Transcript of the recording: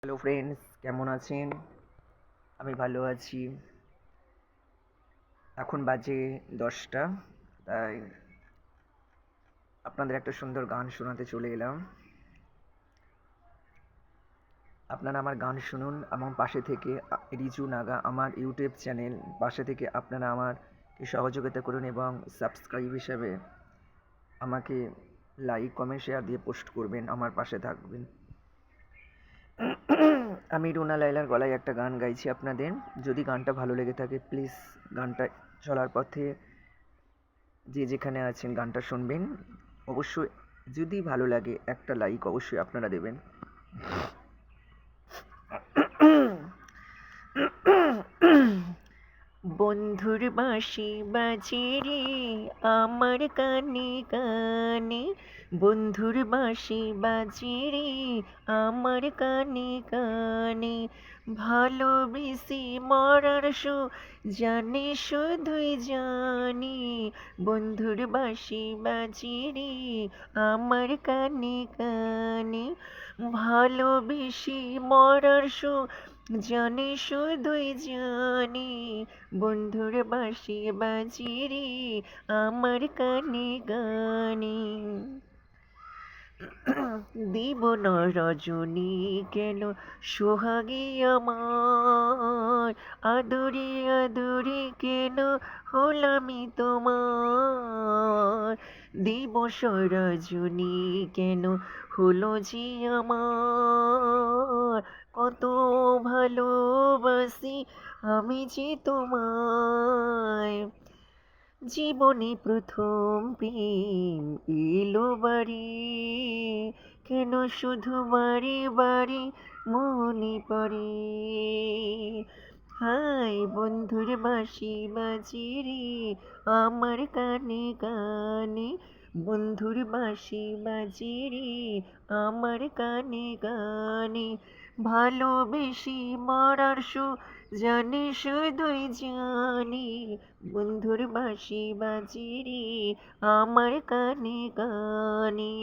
Hello friends, কেমন আছেন? আমি ভালো আছি। এখন বাজে 10টা, তাই আপনাদের একটা সুন্দর গান শোনাতে চলে এলাম। আপনারা আমার গান শুনুন এবং পাশে থেকে রিজু নাগা আমার ইউটিউব চ্যানেল, পাশে থেকে আপনারা আমাকে সহযোগিতা করুন এবং সাবস্ক্রাইব হিসাবে আমাকে লাইক, কমেন্ট, শেয়ার দিয়ে পোস্ট করবেন, আমার পাশে থাকবেন। আমি রুনা লায়লার গলায় একটা গান গাইছি আপনাদের। যদি গানটা ভালো লেগে থাকে প্লিজ গানটা চলার পথে যে যেখানে আছেন গানটা শুনবেন। অবশ্যই যদি ভালো লাগে একটা লাইক অবশ্যই আপনারা দেবেন। বন্ধুর বাঁশি বাজে রে আমার কানে কানে, বন্ধুর বাঁশি বাজে রে আমার কানে কানে, ভালোবেসে মরার জানে শুধুই জানি, বন্ধুর বাঁশি বাজে রে আমার কানে কানে, ভালোবেসে মরার জানি শুধুই জানি, বন্ধুর বাঁশি বাজে রে আমার কানে কানে। দিব না রজনী কেন সোহাগী আমার, আদরে আদরে কেন হলামি তোমার, দিবস রজনী কেন হলো যে আমার, কত ভালোবাসি আমি যে তোমায়, জীবনে প্রথম প্রেম এলো বাড়ি, কেন শুধু বাড়ি বাড়ি মনে পড়ে, হাই বন্ধুর বাঁশি বাজে রে আমার কানে কানে, বন্ধুর বাঁশি বাজে রে আমার কানে কানে, ভালোবেসে মরার জানি শুধুই জানি, বন্ধুর বাঁশি বাজে রে আমার কানে কানে।